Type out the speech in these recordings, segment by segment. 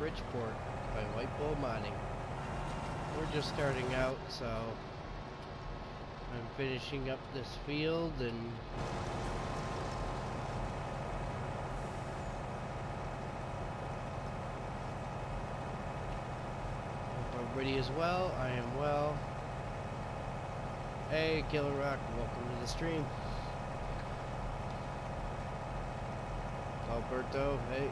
Richport by White Mining. We're just starting out, so I'm finishing up this field and hope everybody is well. I am well. Hey, Killer Rock, welcome to the stream. Alberto, hey.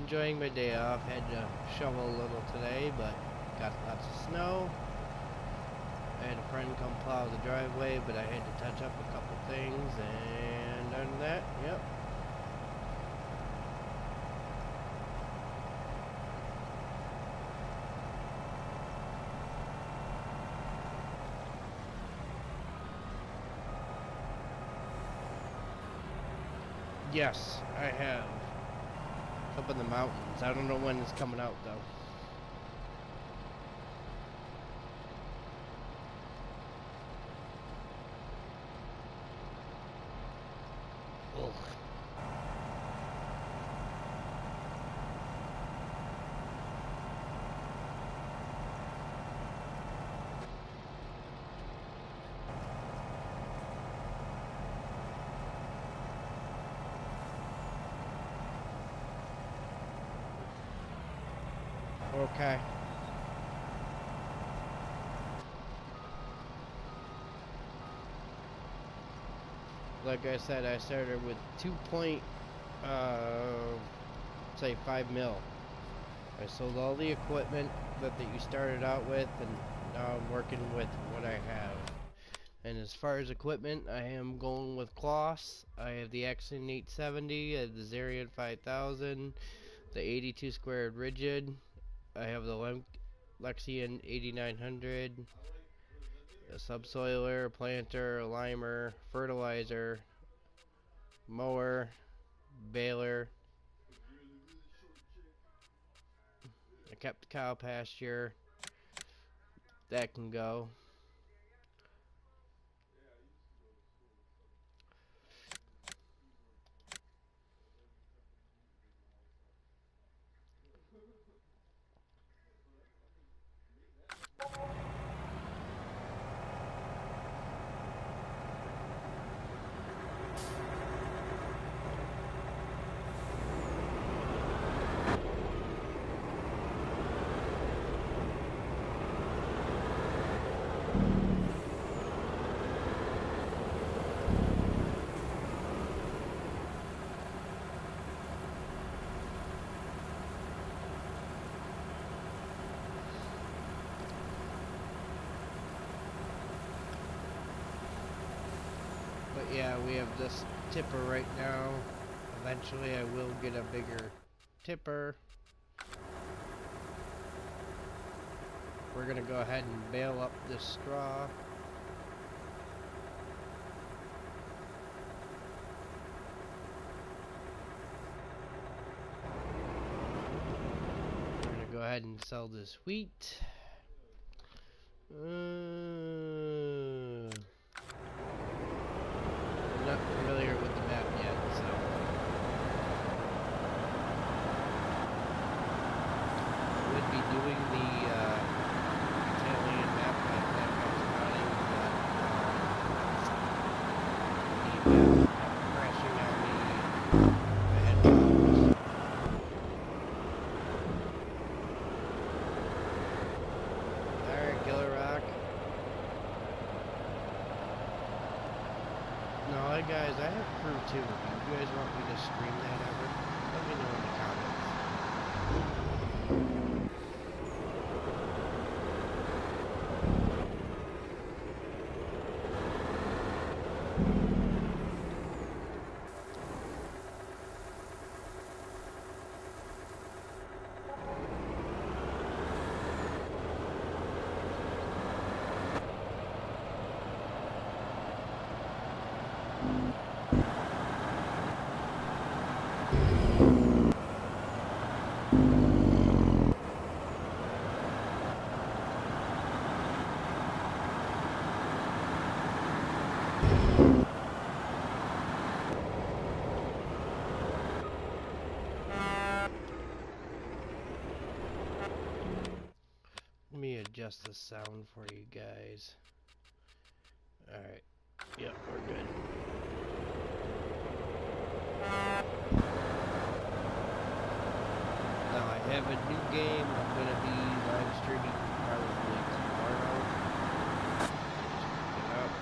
Enjoying my day off. Had to shovel a little today, but got lots of snow. I had a friend come plow the driveway, but I had to touch up a couple things, and other than that, yep. Yes, I have. Up in the mountains. I don't know when it's coming out though. Ugh. Okay. Like I said, I started with 5 mil. I sold all the equipment that you started out with, and now I'm working with what I have. And as far as equipment, I am going with Kloss. I have the Axion 870, I have the Zarian 5000, the 82 squared rigid. I have the Lexion 8900, a subsoiler, planter, a limer, fertilizer, mower, baler. I kept the cow pasture. That can go. But yeah, we have this tipper right now. Eventually I will get a bigger tipper. We're gonna go ahead and bale up this straw. We're gonna go ahead and sell this wheat. I'm not familiar with the map yet, so would be doing the Italian map that was running, but the map kept crashing on me. I had problems. Alright, Killer Rock. No, guys, I have crew too. If you guys want me to stream that ever, let me know in the comments. me adjust the sound for you guys. Alright. Yep, we're good. Now I have a new game I'm going to be live streaming probably tomorrow. Just pick it up.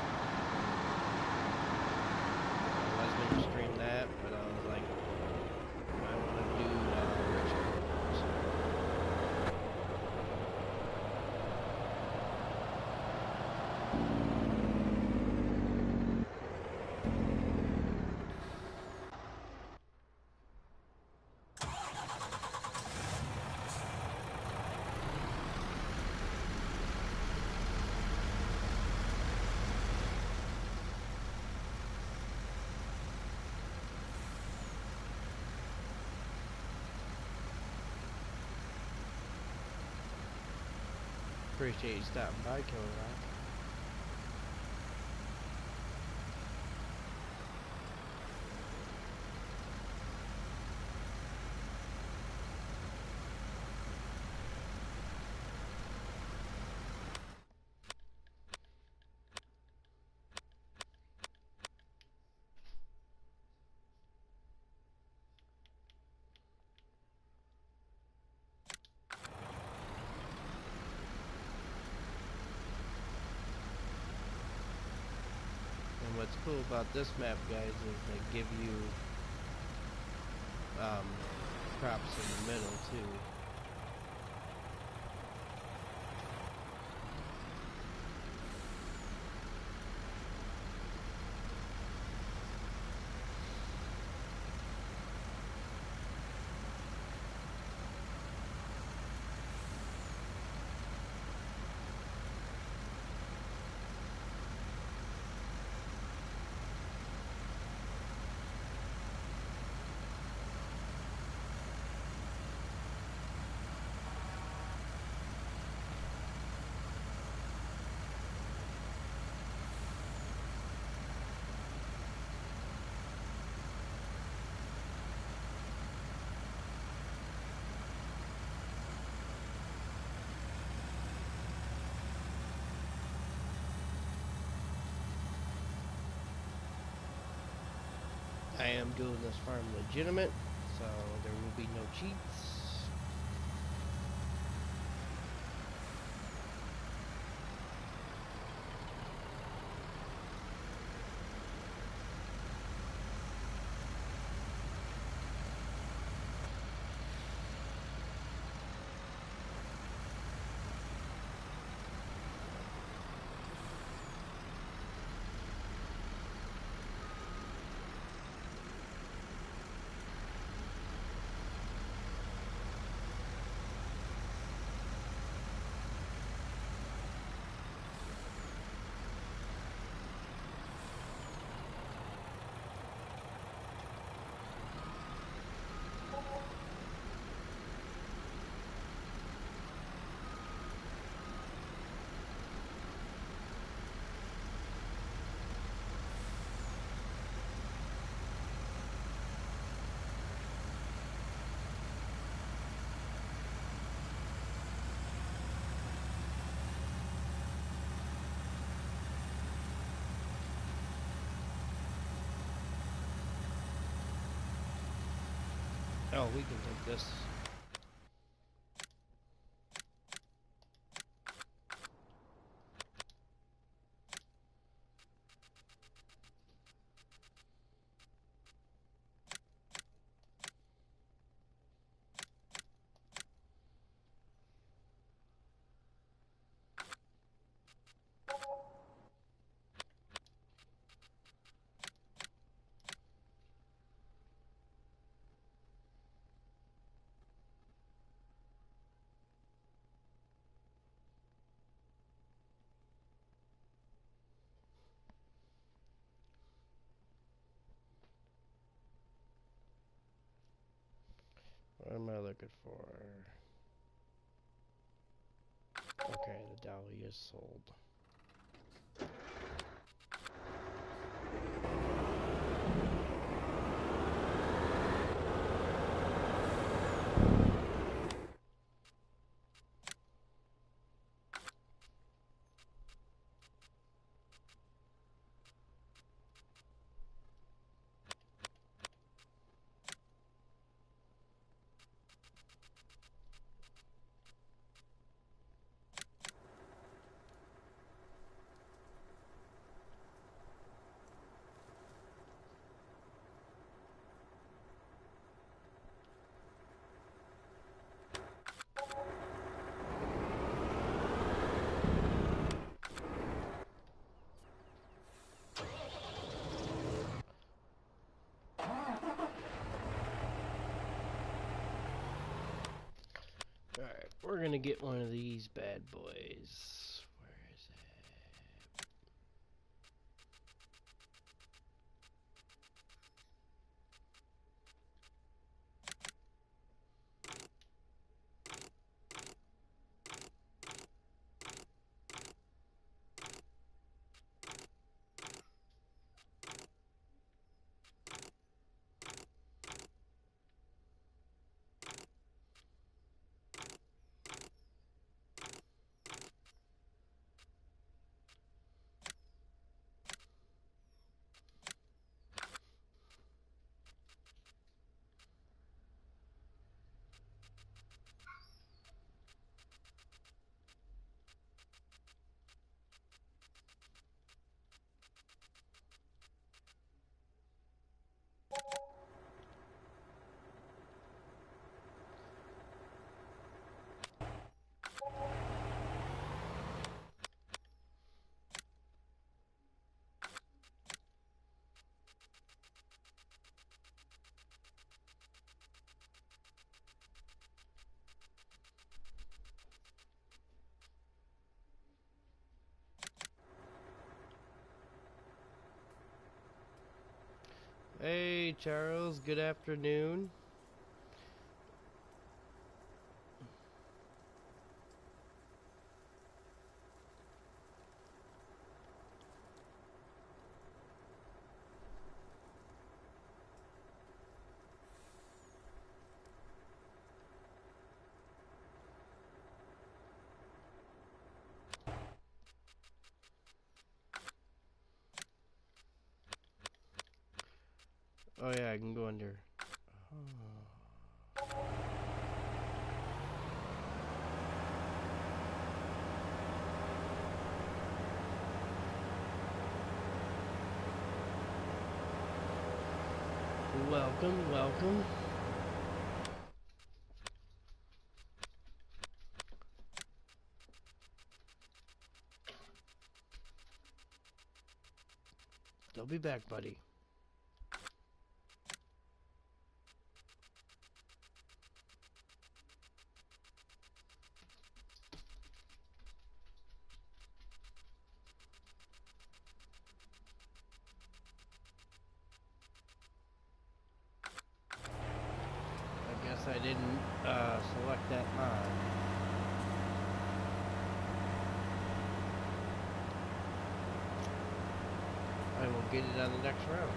I was going to stream that, but I was like, I want to do Richport. Appreciate you stopping by, Killer Rock. And what's cool about this map, guys, is they give you crops in the middle too. I am doing this farm legitimate, so there will be no cheats. Oh, we can take this. What am I looking for? Okay, the dahlia is sold. We're gonna get one of these bad boys. Where is it? Hey Charles, good afternoon. Oh yeah, I can go under. Oh. Welcome, welcome. They'll be back, buddy. I guess I didn't select that mod. I will get it on the next round.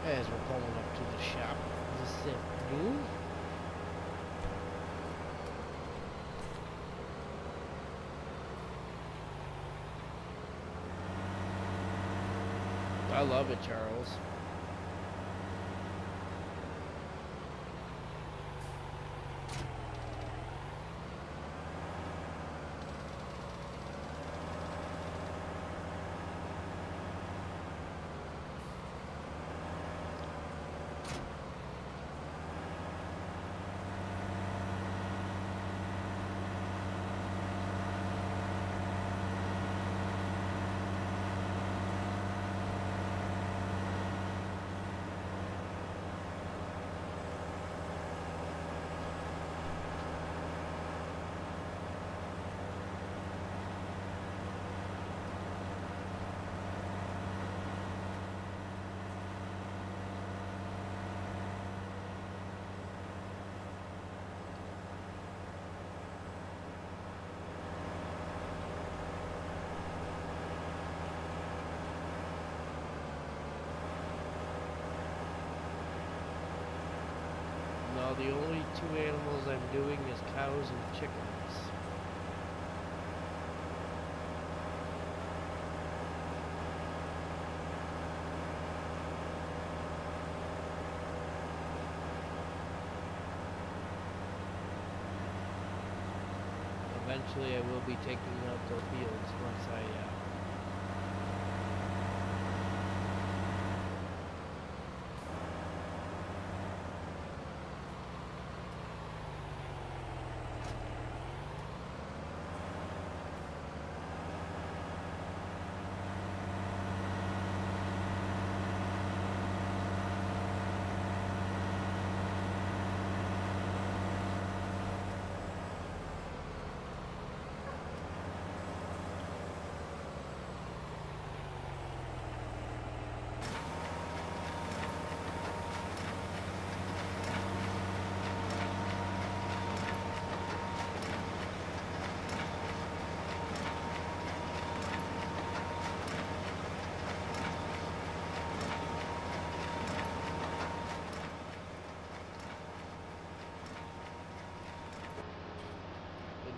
As we're pulling up to the shop this afternoon. I love it, Charles. No, the only two animals I'm doing is cows and chickens. eventually I will be taking out those fields once I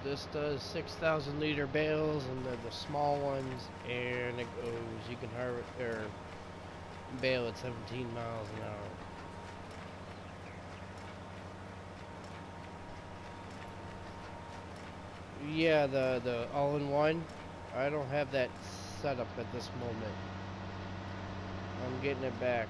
this does 6,000 liter bales, and they're the small ones, and it goes, you can harvest or bale at 17 miles an hour. Yeah, the all-in-one, I don't have that set up at this moment. I'm getting it back.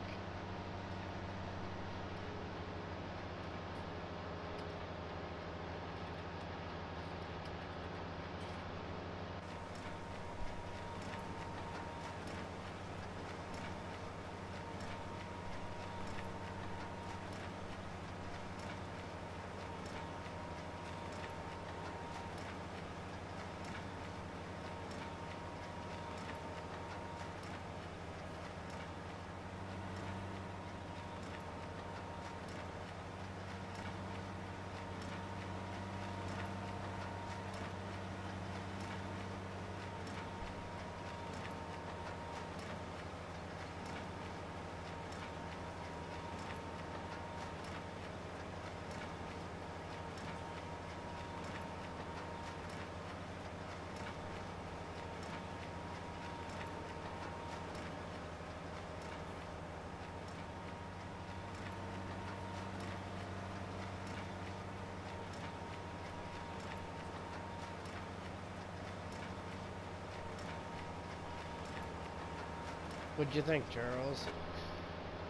What'd you think, Charles,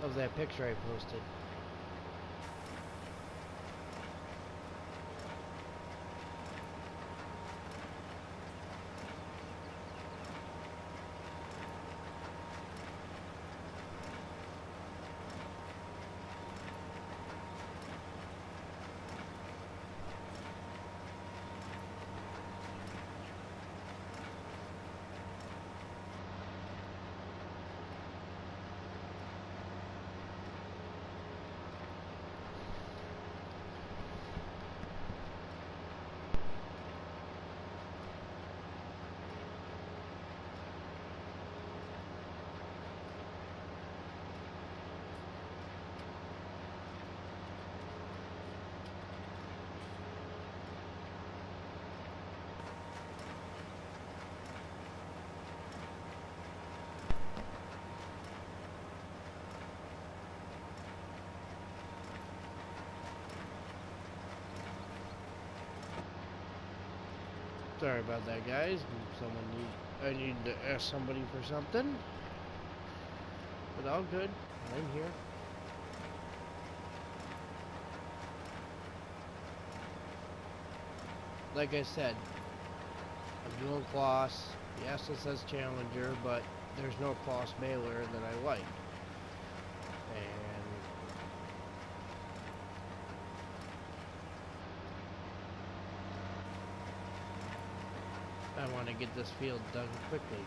of that picture I posted? Sorry about that, guys. I need to ask somebody for something. But all good. I'm here. Like I said, I'm doing cloths. Yes, it says Challenger, but there's no cloth baler that I like. And I want to get this field done quickly.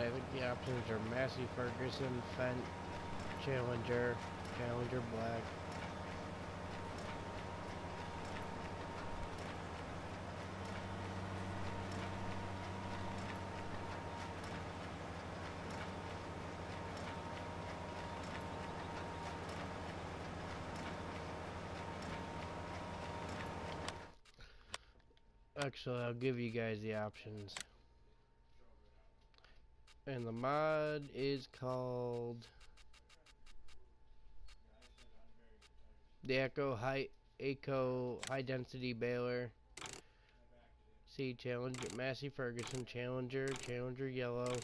I think the options are Massey Ferguson, Fent, Challenger, Challenger Black. Actually, I'll give you guys the options. And the mod is called the Echo High Density Baler. See Challenger Massey Ferguson, Challenger, Challenger Yellow,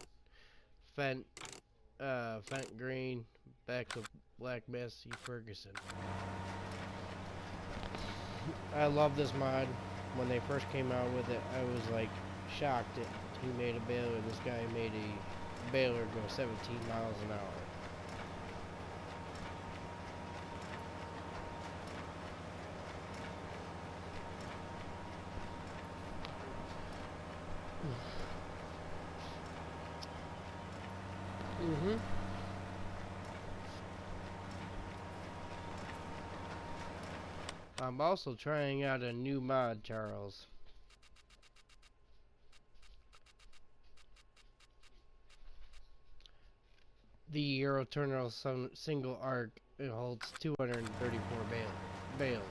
Fent Green, back to Black Massey Ferguson. I love this mod. When they first came out with it, I was like shocked that he made a baler. This guy made a baler go 17 miles an hour. I'm also trying out a new mod, Charles. The Eurotunnel single arc. It holds 234 bales.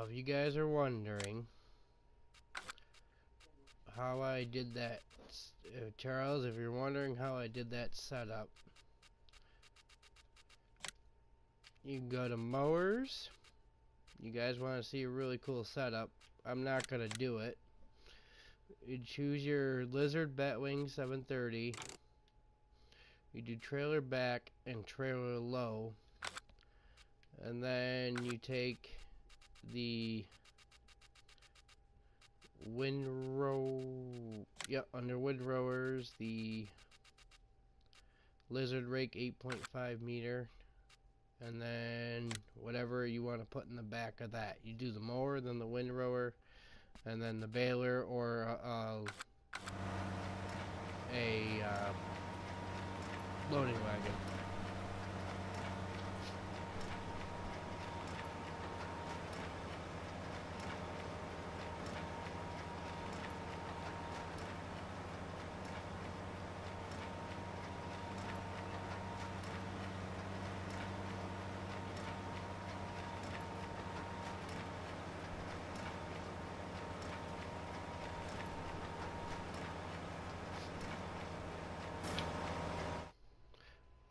If you guys are wondering how I did that, Charles, if you're wondering how I did that setup, you can go to mowers. You guys want to see a really cool setup. I'm not going to do it. You choose your Lizard Batwing 730. You do trailer back and trailer low. And then you take the under windrowers, the Lizard Rake 8.5 meter, and then whatever you want to put in the back of that. You do the mower, then the windrower, and then the baler or a loading wagon.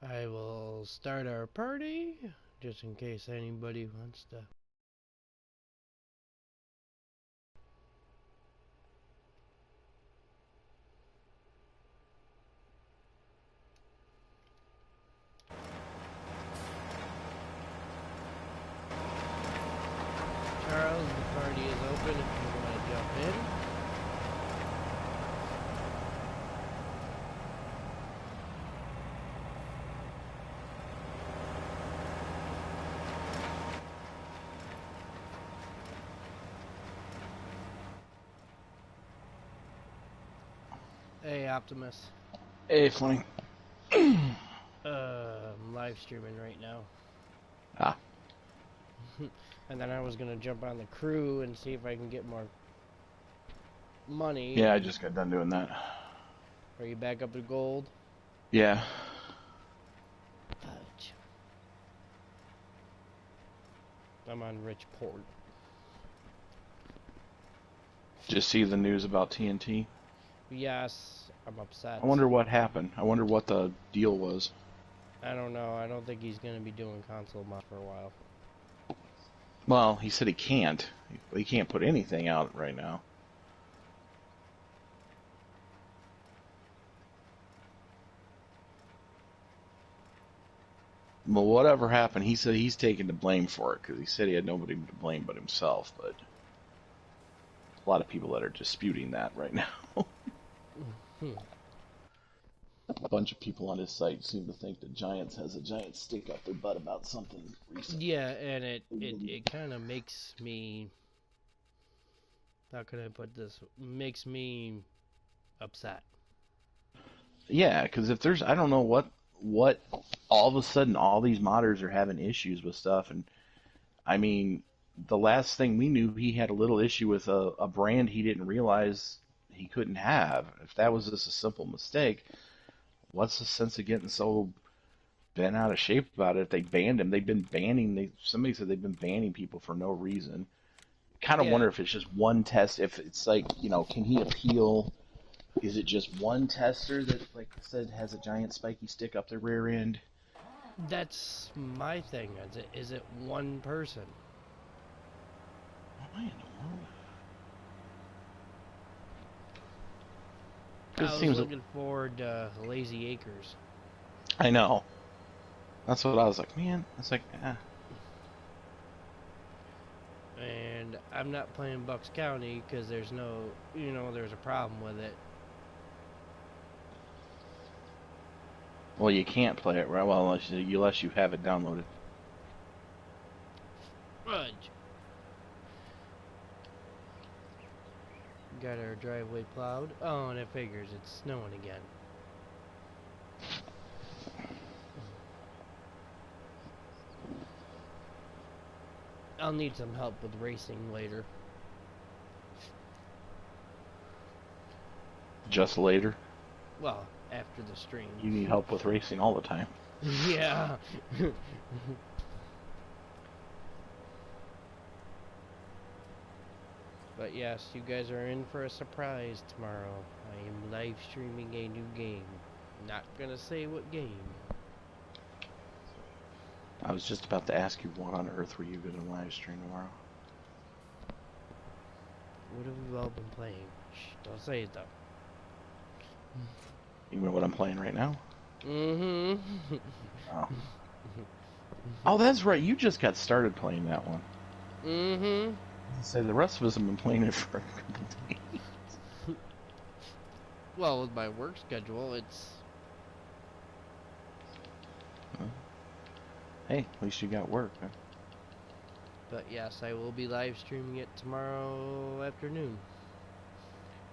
I will start our party, just in case anybody wants to. Charles, the party is open if you want to jump in. Hey, Optimus. Hey, funny. I'm live streaming right now. Ah. And then I was gonna jump on the crew and see if I can get more money. Yeah, I just got done doing that. Are you back up to gold? Yeah. Fudge. I'm on Richport. Just see the news about TNT. Yes, I'm upset. I wonder what happened. I wonder what the deal was. I don't know. I don't think he's gonna be doing console mod for a while. Well, he said he can't. He can't put anything out right now. Well, whatever happened, he said he's taking the blame for it because he said he had nobody to blame but himself. But a lot of people that are disputing that right now. A bunch of people on his site seem to think that Giants has a giant stick up their butt about something recently. Yeah, and it kind of makes me. How can I put this? Makes me upset. Yeah, because if there's, I don't know what, all of a sudden all these modders are having issues with stuff, and I mean, the last thing we knew, he had a little issue with a brand he didn't realize he couldn't have. If that was just a simple mistake, what's the sense of getting so bent out of shape about it? If they banned him, they've been banning. Somebody said they've been banning people for no reason. Kind of Yeah, wonder if it's just one test. If it's like, can he appeal? Is it just one tester that, like I said, has a giant spiky stick up their rear end? that's my thing. Is it one person? What am I in the world? Because I it was seems. looking forward to Lazy Acres. I know. That's what I was like, man. It's like, And I'm not playing Bucks County because there's no, there's a problem with it. well, you can't play it right. Well, unless you have it downloaded. Fudge. Got our driveway plowed. Oh, and it figures it's snowing again. I'll need some help with racing later. Just later. Well, after the stream. You need help with racing all the time. Yeah. But yes, you guys are in for a surprise tomorrow. I am live streaming a new game. Not gonna say what game. I was just about to ask you what on earth were you going to live stream tomorrow? What have we all been playing? Shh, don't say it though. You know what I'm playing right now? Mm-hmm. Oh. Oh, that's right. You just got started playing that one. Mm-hmm. So the rest of us have been playing it for a couple days. Well, with my work schedule, it's... Hey, at least you got work, huh? But yes, I will be live streaming it tomorrow afternoon.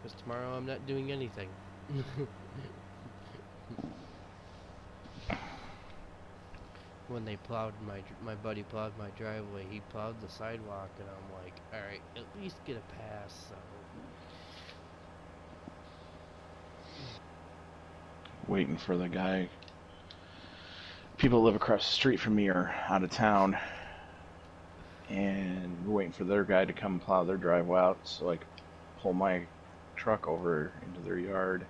Because tomorrow I'm not doing anything. When they plowed my buddy plowed my driveway, he plowed the sidewalk, and I'm like, alright, at least get a pass, so... Waiting for the guy. People that live across the street from me are out of town, and we're waiting for their guy to come plow their driveway out so I can pull my truck over into their yard,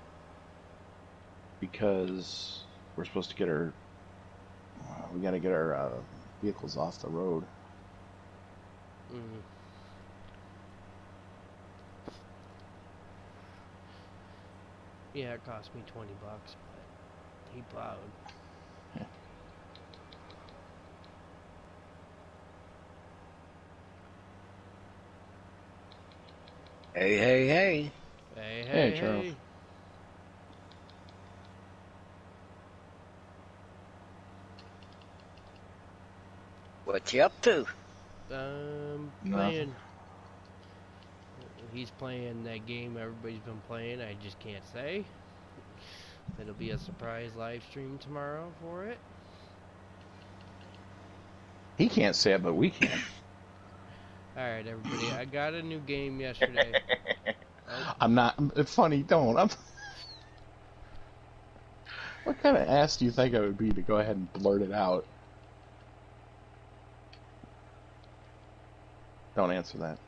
because we're supposed to get we got to get our vehicles off the road. Mm. Yeah, it cost me $20, but he plowed. Yeah. Hey, hey, hey. Hey, Hey, hey, Charles. hey. What you up to? Nothing. Playing. He's playing that game everybody's been playing, I just can't say. It'll be a surprise live stream tomorrow for it. He can't say it, but we can. Alright, everybody. I got a new game yesterday. Oh, I'm not. It's funny. Don't. What kind of ass do you think I would be to go ahead and blurt it out? Don't answer that.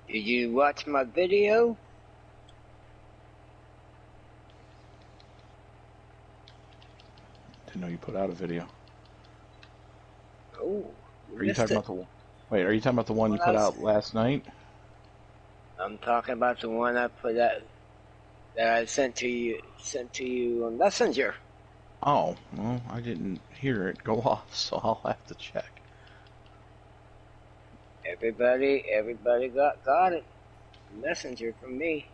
Did you watch my video? Didn't know you put out a video. Oh, Are you talking about the one? Wait, are you talking about the one you put out last night? I'm talking about the one I put out that I sent to you on Messenger. Oh, well, I didn't hear it go off, so I'll have to check. Everybody got it. Messenger from me.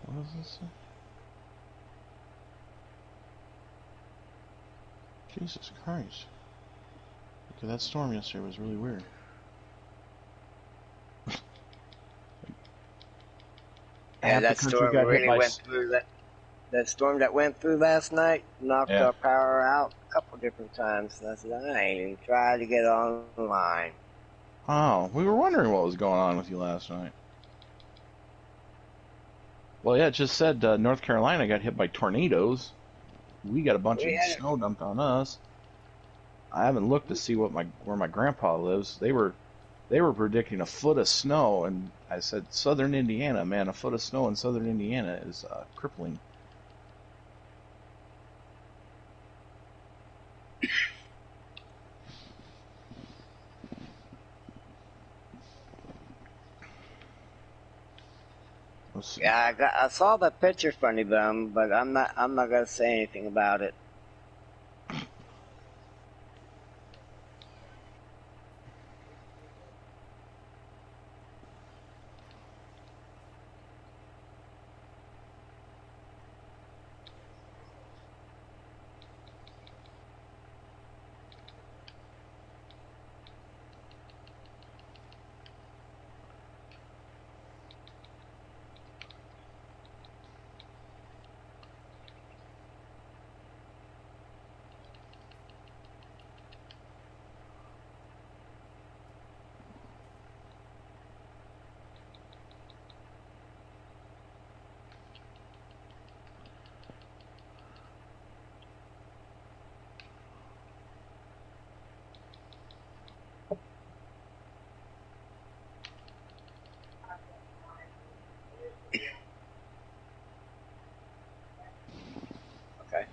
What does this say? Jesus Christ. Okay, that storm yesterday was really weird. Yeah, that storm really went through that storm that went through last night knocked our power out a couple different times. And I said, I ain't even tried to get online. Oh, we were wondering what was going on with you last night. Well, yeah, it just said North Carolina got hit by tornadoes. We got a bunch of snow dumped on us. I haven't looked to see where my grandpa lives. They were predicting a foot of snow, and I said, Southern Indiana, man, a foot of snow in Southern Indiana is crippling. Yeah, I saw the picture, Funny Bum, but I'm not gonna say anything about it. Okay.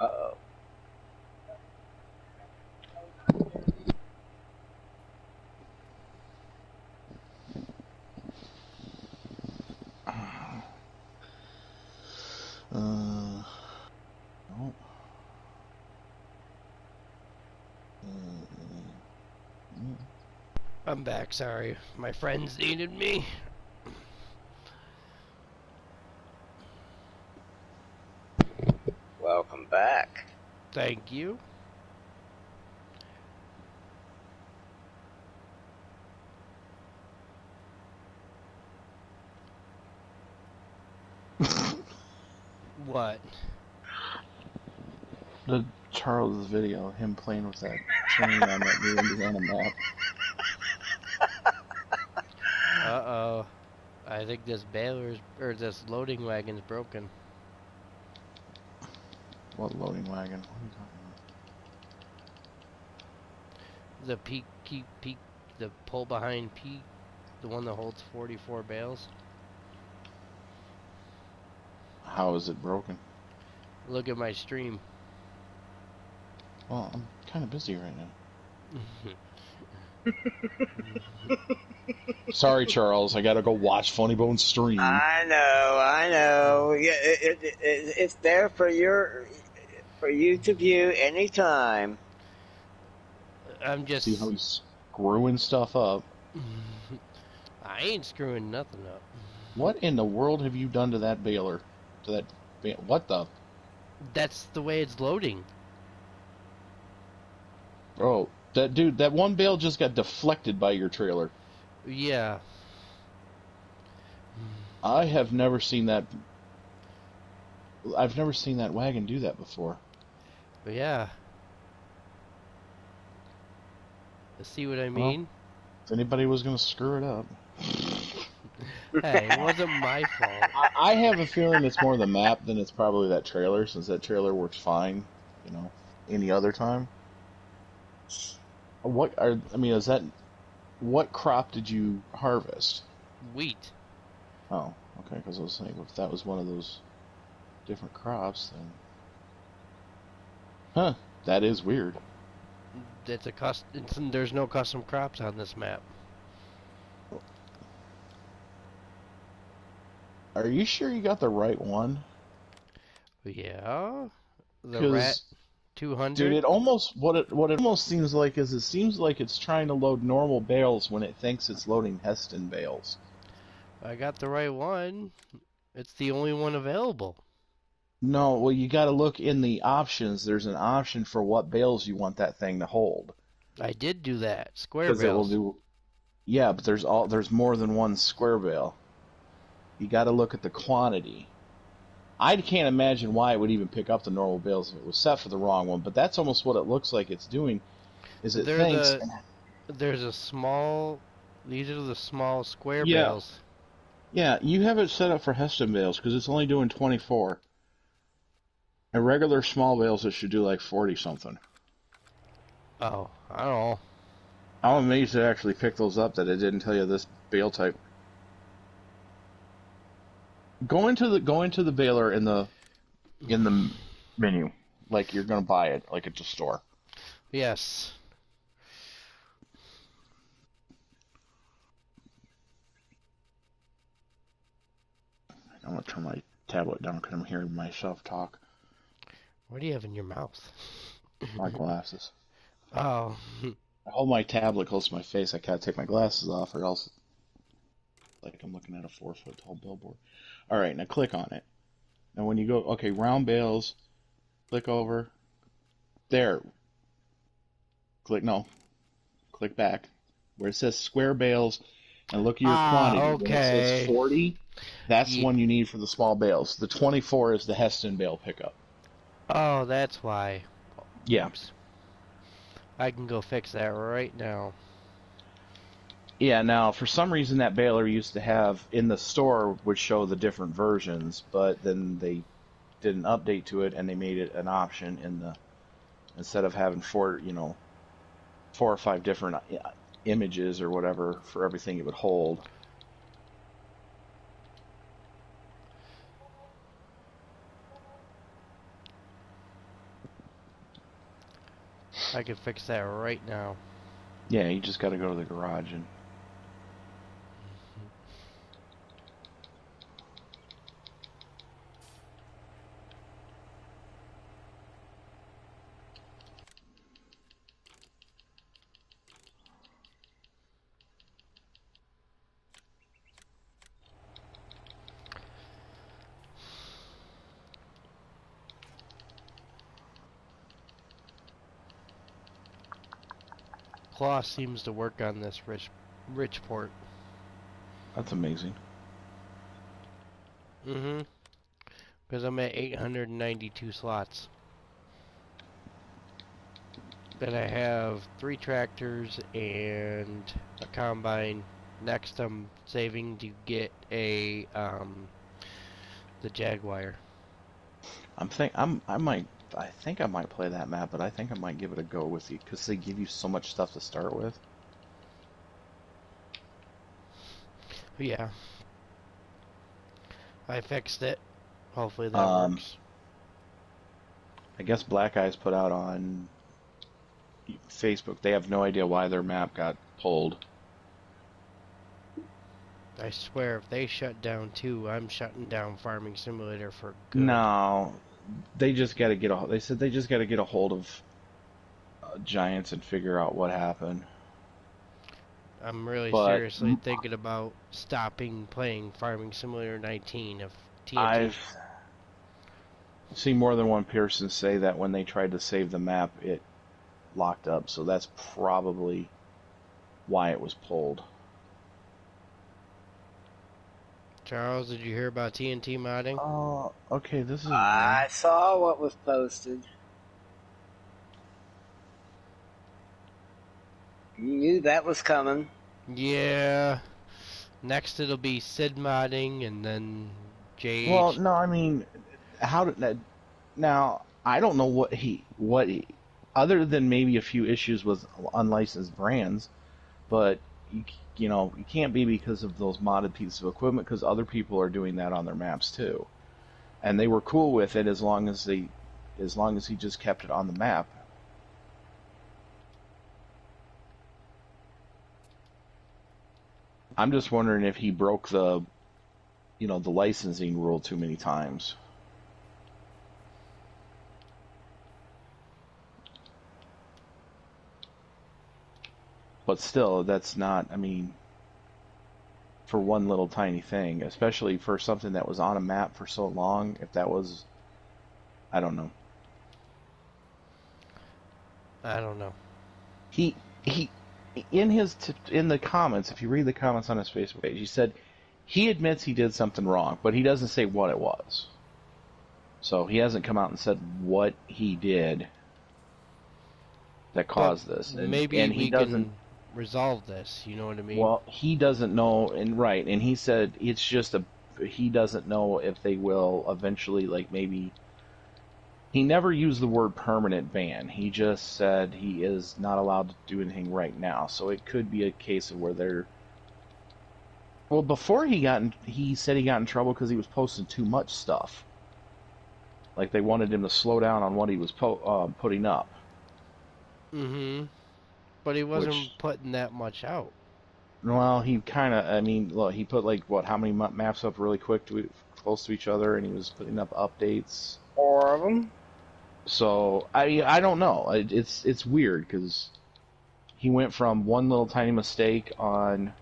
Uh-oh. No. I'm back, sorry. My friends needed me. Welcome back. Thank you. What? The Charles' video, him playing with that train on that new Indiana map. Uh-oh. I think this this loading wagon's broken. What loading wagon? What are you talking The peak, the pull behind peak, the one that holds 44 bales. about? How is it broken? Look at my stream. Well, I'm kind of busy right now. Sorry, Charles. I gotta go watch Funny Bone's stream. I know. Yeah, it's there for you to view anytime. I'm just... See how he's screwing stuff up. I ain't screwing nothing up. What in the world have you done to that baler? What the? That's the way it's loading. Bro, that one bale just got deflected by your trailer. Yeah. I have never seen that. I've never seen that wagon do that before. But yeah. See what I mean? Well, if anybody was going to screw it up. Hey, it wasn't my fault. I have a feeling it's more the map than it's probably that trailer, since that trailer works fine, any other time. What crop did you harvest? Wheat. Oh, okay, because I was thinking if that was one of those different crops, then... Huh, that is weird. There's no custom crops on this map. Are you sure you got the right one? Yeah. The Rat 200. Dude, what it almost seems like is it seems like it's trying to load normal bales when it thinks it's loading Heston bales. I got the right one. It's the only one available. No, well, you got to look in the options. There's an option for what bales you want that thing to hold. I did do that. Square bales. Because it will do. Yeah, but there's more than one square bale. You got to look at the quantity. I can't imagine why it would even pick up the normal bales if it was set for the wrong one. But that's almost what it looks like it's doing. Is it thinks? There's a small. These are the small square bales. Yeah, you have it set up for Heston bales because it's only doing 24. And regular small bales, it should do like 40 something. Oh, I don't know. I'm amazed it actually picked those up. That it didn't tell you this bale type. Go into the baler in the menu, like you're gonna buy it, like at the store. Yes. I'm gonna turn my tablet down because I'm hearing myself talk. What do you have in your mouth? My glasses. Oh. I hold my tablet close to my face. I can't take my glasses off, or else, like I'm looking at a 4-foot tall billboard. All right, now click on it. Now when you go, okay, round bales, click over. There. Click back. Where it says square bales, and look at your quantity. Okay. When it says 40, that's the one you need for the small bales. The 24 is the Heston bale pickup. Oh, that's why. Yeah. Oops. I can go fix that right now. Yeah, now, for some reason that baler used to have, in the store, would show the different versions, but then they did an update to it, and they made it an option instead of having 4 or 5 different images or whatever for everything it would hold. I can fix that right now. Yeah, you just got to go to the garage and... Claw seems to work on this Richport. That's amazing. Mm-hmm. Because I'm at 892 slots. Then I have 3 tractors and a combine. Next, I'm saving to get the Jaguar. I think I might play that map, but I think I might give it a go with you because they give you so much stuff to start with. Yeah. I fixed it. Hopefully that works. I guess Black Eyes put out on Facebook. They have no idea why their map got pulled. I swear, if they shut down too, I'm shutting down Farming Simulator for good. No, they just got to they said they just got to get a hold of Giants and figure out what happened. I'm really seriously thinking about stopping playing Farming Simulator 19 if TNT. I've seen more than one person say that when they tried to save the map, it locked up. So that's probably why it was pulled. Charles, did you hear about TNT modding? Oh, okay, this is I weird. saw what was posted. You knew that was coming. Yeah. Next it'll be Sid modding and then Well, JH. no, I mean, how did that? Now, I don't know other than maybe a few issues with unlicensed brands, but you can't be because of those modded pieces of equipment because other people are doing that on their maps too, and they were cool with it as long as he just kept it on the map. I'm just wondering if he broke the licensing rule too many times. But still, that's not, I mean, for one little tiny thing, especially for something that was on a map for so long, if that was, I don't know. I don't know. He in the comments, if you read the comments on his Facebook page, he said he admits he did something wrong, but he doesn't say what it was. So he hasn't come out and said what he did that caused this, maybe and he we doesn't can resolve this. You know what I mean? Well, he doesn't know, and he said it's just he doesn't know if they will eventually, like maybe. He never used the word permanent ban. He just said he is not allowed to do anything right now. So it could be a case of where they're. Well, before he said he got in trouble because he was posting too much stuff. Like they wanted him to slow down on what he was putting up. Mm-hmm. But he wasn't putting that much out. Well, he kind of, I mean, look, he put like how many maps up really quick close to each other, and he was putting up updates. 4 of them. So I don't know. It's weird because he went from one little tiny mistake on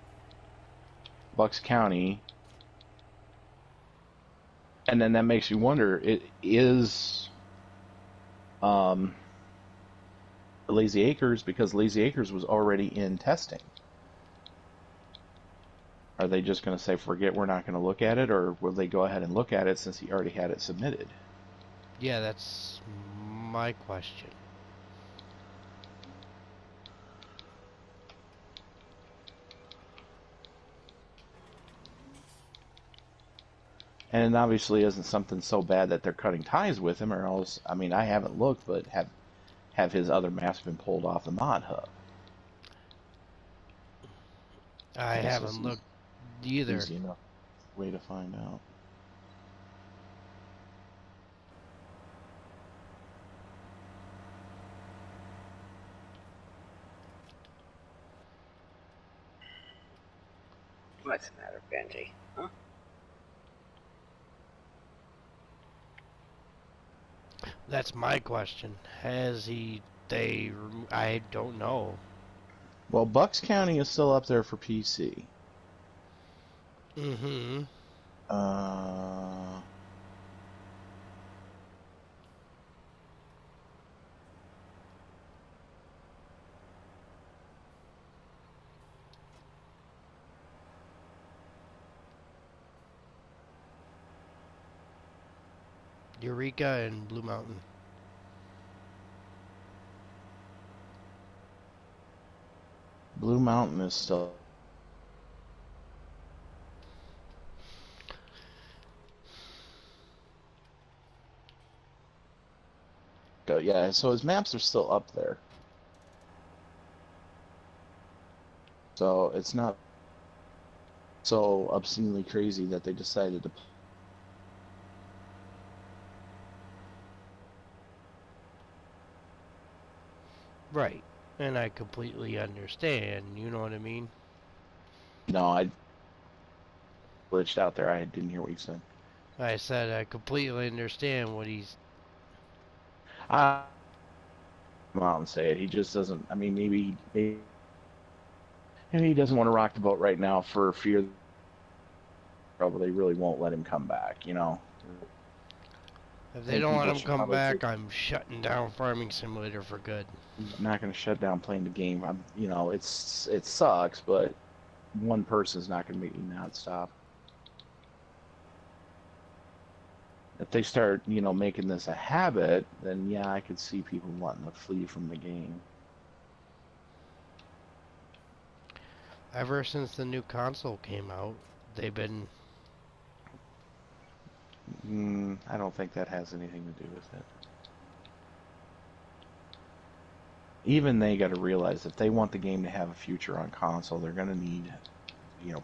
Bucks County, and then that makes you wonder: is Lazy Acres, because Lazy Acres was already in testing. Are they just going to say, forget, we're not going to look at it, or will they go ahead and look at it since he already had it submitted? Yeah, that's my question. And it obviously isn't something so bad that they're cutting ties with him, or else, I mean, I haven't looked, but have his other maps been pulled off the mod hub? I This is haven't looked either. easy enough way to find out. What's the matter, Benji? Huh? That's my question. Has he? I don't know. Well, Bucks County is still up there for PC. Mm-hmm. Eureka and Blue Mountain. Blue Mountain is still. Yeah, so his maps are still up there. So it's not so obscenely crazy that they decided to. Right. And I completely understand. You know what I mean? No, I glitched out there. I didn't hear what you said. I said I completely understand what he's. I come out and say it. He just doesn't. I mean, maybe he doesn't want to rock the boat right now for fear. but they really won't let him come back, you know. If they don't let him come back, I'm shutting down Farming Simulator for good. I'm not going to shut down playing the game. You know, it sucks, but one person's not going to make me not stop. If they start, you know, making this a habit, then yeah, I could see people wanting to flee from the game. Ever since the new console came out, they've been... I don't think that has anything to do with it. Even they got to realize if they want the game to have a future on console, they're going to need, you know,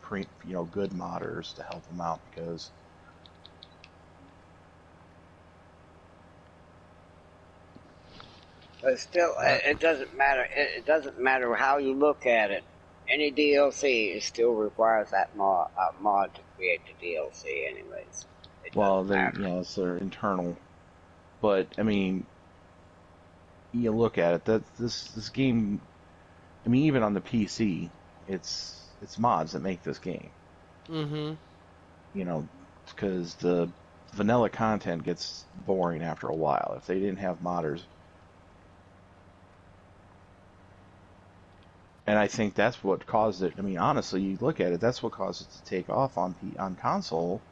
good modders to help them out, because but still, it doesn't matter. It doesn't matter how you look at it. Any DLC, it still requires that mod to create the DLC, anyways. Well, it's their internal. But I mean, you look at it, that this game, I mean, even on the PC, it's mods that make this game. Mm-hmm. You know, because the vanilla content gets boring after a while. If they didn't have modders, and I think that's what caused it. I mean, honestly, you look at it, that's what caused it to take off on console,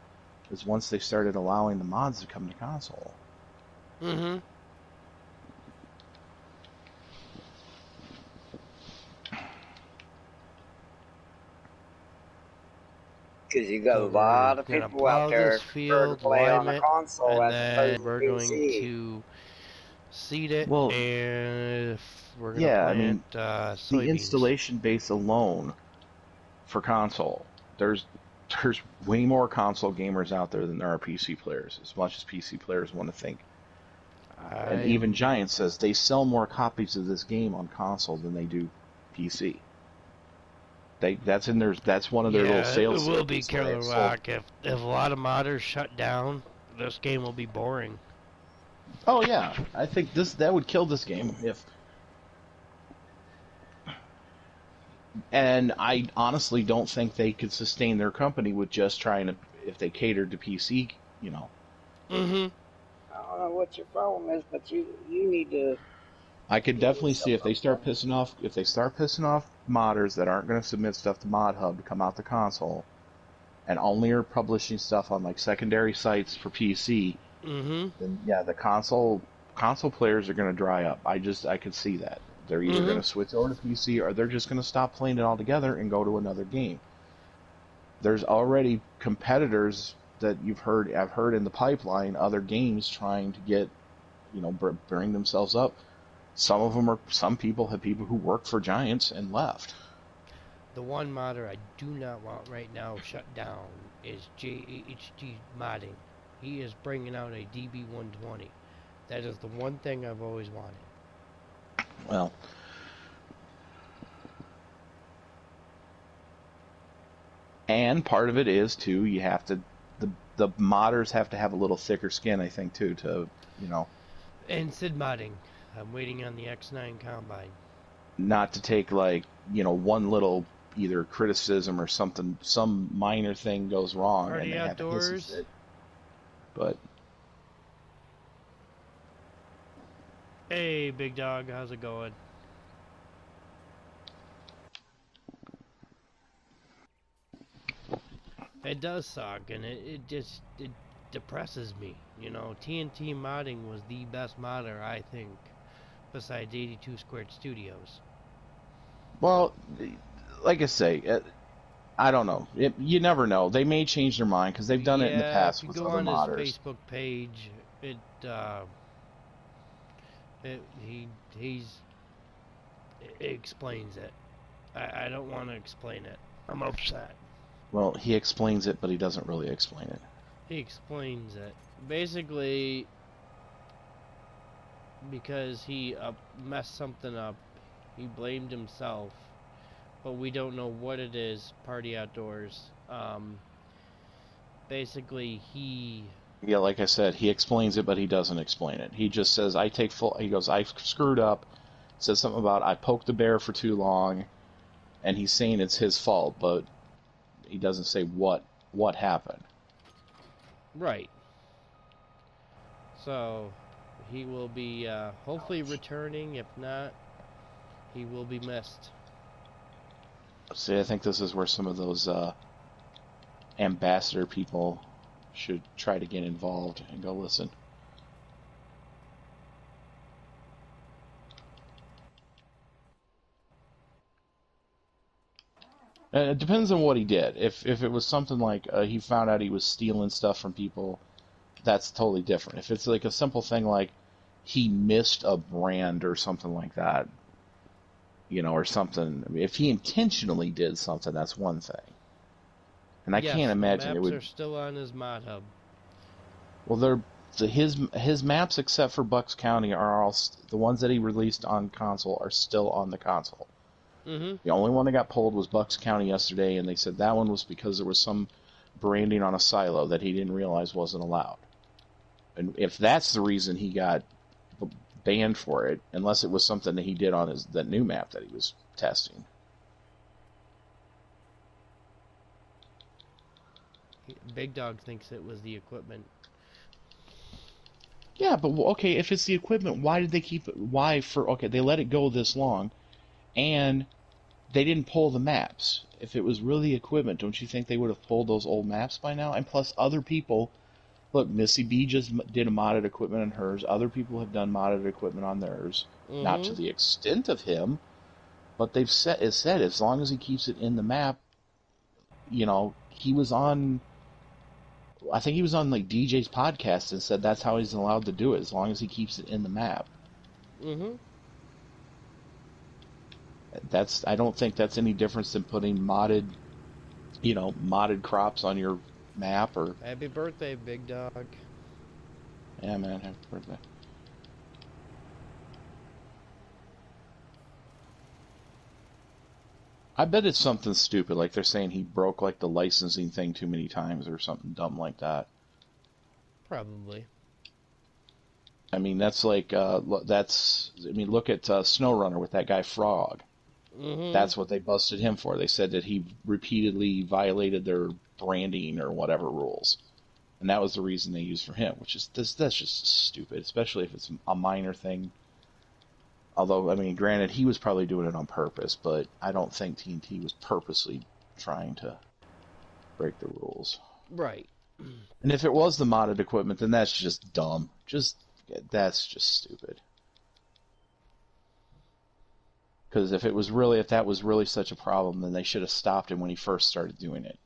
is once they started allowing the mods to come to console. Mm-hmm. Because you got a lot of people out there to play on the console, and as then we're going to seed it, well, and we're going to plant I mean, soybeans. The installation base alone for console, there's way more console gamers out there than there are PC players, as much as PC players want to think. And even Giant says they sell more copies of this game on console than they do PC. That's one of their little sales. It will be Killer Rock. If a lot of modders shut down, this game will be boring. Oh yeah, I think that would kill this game if. And I honestly don't think they could sustain their company with just trying to, if they catered to PC, you know. Mm-hmm. I don't know what your problem is, but you need to. I could definitely see if they start pissing off modders that aren't going to submit stuff to Mod Hub to come out the console, and only are publishing stuff on like secondary sites for PC. Mm-hmm. Then yeah, the console players are going to dry up. I could see that. They're either going to switch over to PC, or they're just going to stop playing it altogether and go to another game. There's already competitors that I've heard in the pipeline, other games trying to get, you know, bring themselves up. Some people who work for Giants and left. The one modder I do not want right now shut down is JHD Modding. He is bringing out a DB120. That is the one thing I've always wanted. Well, and part of it is too, you have to, the modders have to have a little thicker skin, I think, too, to, you know. And Sid Modding. I'm waiting on the X9 Combine. Not to take, like, you know, one little either criticism or something, some minor thing goes wrong, Party and they Outdoors. have to hiss it. But hey, big dog, how's it going? It does suck, and it depresses me. You know, TNT Modding was the best modder, I think, besides 82 Squared Studios. Well, like I say, I don't know. You never know. They may change their mind, because they've done it in the past with other modders. If you go on his Facebook page, he explains it. I don't want to explain it. I'm upset. Well, he explains it, but he doesn't really explain it. He explains it. Basically, because he messed something up, he blamed himself, but we don't know what it is. Party Outdoors. Basically, Yeah, like I said, he explains it, but he doesn't explain it. He just says, he goes, I screwed up, says something about, I poked the bear for too long, and he's saying it's his fault, but he doesn't say what what happened. Right. So, he will be hopefully returning. If not, he will be missed. See, I think this is where some of those ambassador people should try to get involved and go listen. It depends on what he did. If it was something like he found out he was stealing stuff from people, that's totally different. If it's like a simple thing like he missed a brand or something like that, you know, or something. I mean, if he intentionally did something, that's one thing. And I can't imagine it would. The maps are still on his mod hub. Well, his maps, except for Bucks County, are all the ones that he released on console are still on the console. Mm-hmm. The only one that got pulled was Bucks County yesterday, and they said that one was because there was some branding on a silo that he didn't realize wasn't allowed. And if that's the reason he got banned for it, unless it was something that he did on that new map that he was testing. Big Dog thinks it was the equipment. Yeah, but okay, if it's the equipment, why did they keep it? Okay, they let it go this long, and they didn't pull the maps. If it was really equipment, don't you think they would have pulled those old maps by now? And plus, other people, look, Missy B just did a modded equipment on hers. Other people have done modded equipment on theirs. Mm-hmm. Not to the extent of him, but it said as long as he keeps it in the map, you know, he was on. I think he was on like DJ's podcast and said that's how he's allowed to do it, as long as he keeps it in the map. Mm-hmm. I don't think that's any difference than putting modded crops on your map or. Happy birthday, Big Dog. Yeah, man, happy birthday. I bet it's something stupid, like they're saying he broke like the licensing thing too many times or something dumb like that. Probably. I mean, that's like look at SnowRunner with that guy Frog. Mm-hmm. That's what they busted him for. They said that he repeatedly violated their branding or whatever rules, and that was the reason they used for him. That's just stupid, especially if it's a minor thing. Although, I mean, granted, he was probably doing it on purpose, but I don't think TNT was purposely trying to break the rules. Right. And if it was the modded equipment, then that's just dumb. That's just stupid. Because if that was really such a problem, then they should have stopped him when he first started doing it.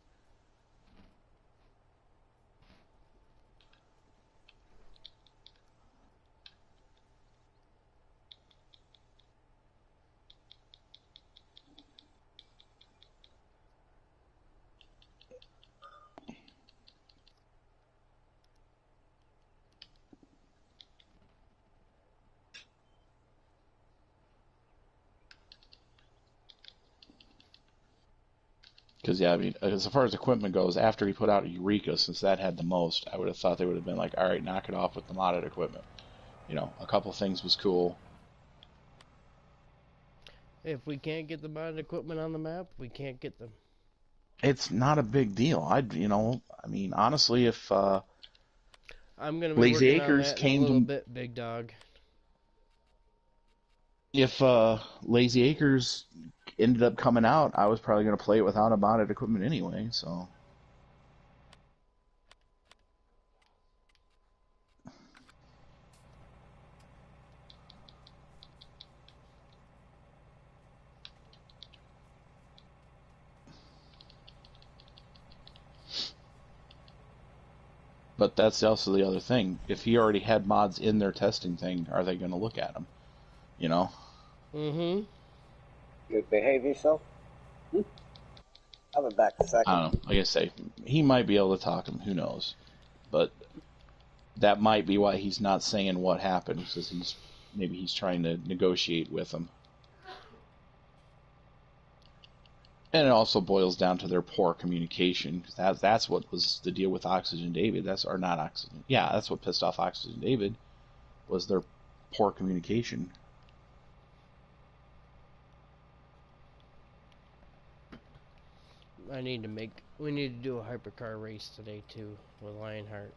Because, yeah, I mean, as far as equipment goes, after he put out Eureka, since that had the most, I would have thought they would have been like, all right, knock it off with the modded equipment. You know, a couple things was cool. If we can't get the modded equipment on the map, we can't get them. It's not a big deal. Honestly, if I'm gonna be Lazy working Acres on that in a little bit, Big Dog. If Lazy Acres ended up coming out, I was probably going to play it without a modded equipment anyway, so. But that's also the other thing. If he already had mods in their testing thing, are they going to look at them? You know? Mm-hmm. Good behave yourself. I'll be back in a second. I don't know. Like I say, he might be able to talk him. Who knows? But that might be why he's not saying what happened, because he's trying to negotiate with them. And it also boils down to their poor communication, because that's what was the deal with Oxygen David. That's what pissed off Oxygen David, was their poor communication. We need to do a hypercar race today too with Lionheart.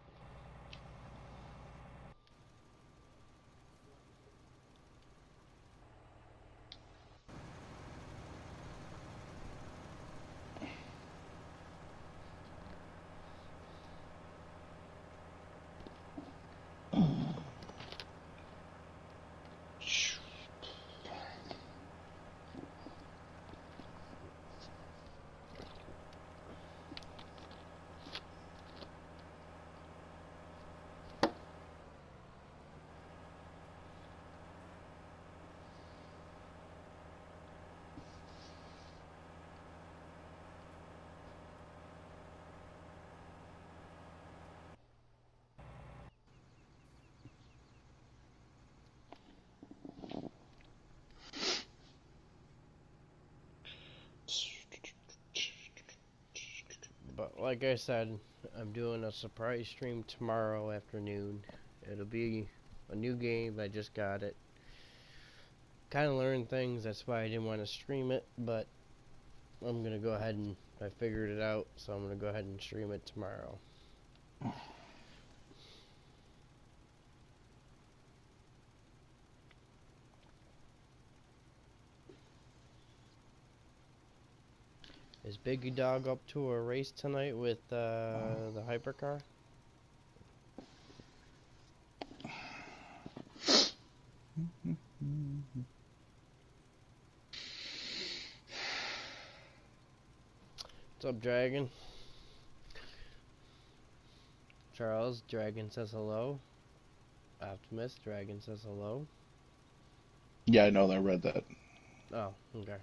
But like I said, I'm doing a surprise stream tomorrow afternoon. It'll be a new game. I just got it. Kind of learned things. That's why I didn't want to stream it. But I'm gonna go ahead and I figured it out. So I'm gonna go ahead and stream it tomorrow. Is Biggie Dog up to a race tonight with the hypercar? What's up, Dragon? Charles, Dragon says hello. Optimus, Dragon says hello. Yeah, I know. I read that. Oh, okay.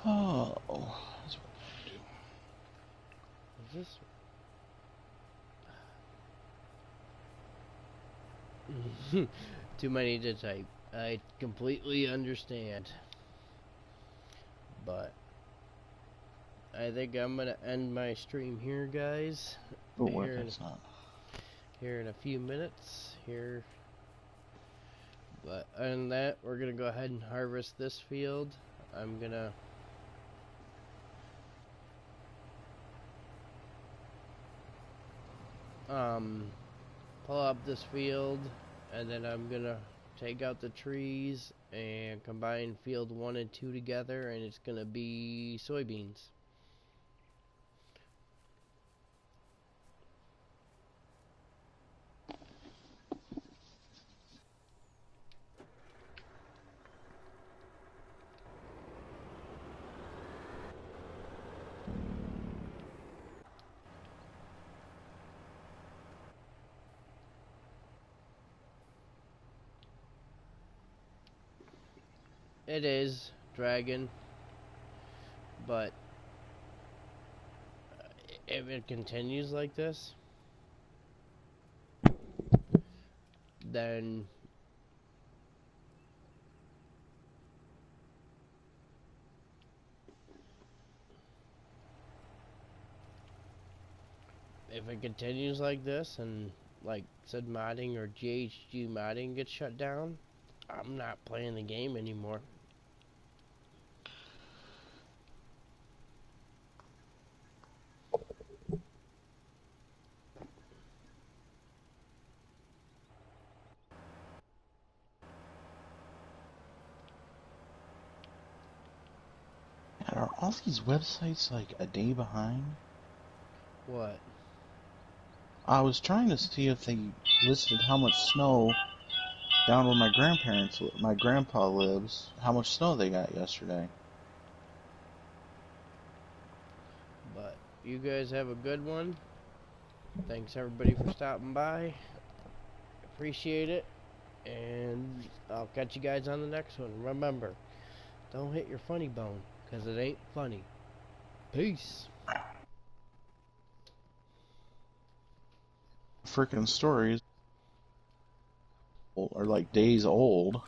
Oh, that's what Is this? Too many to type. I completely understand. But I think I'm gonna end my stream here, guys. Oh, what? That's not. Here in a few minutes. Here. But other than that, we're gonna go ahead and harvest this field. I'm gonna pull up this field, and then I'm gonna take out the trees and combine field 1 and 2 together, and it's gonna be soybeans. It is Dragon, but if it continues like this, then if it continues like this and like said modding or GHG modding gets shut down, I'm not playing the game anymore. Are all these websites like a day behind? What? I was trying to see if they listed how much snow down where my grandpa lives, how much snow they got yesterday. But you guys have a good one. Thanks everybody for stopping by. Appreciate it. And I'll catch you guys on the next one. Remember, don't hit your funny bone, because it ain't funny. Peace. Freaking stories are like days old.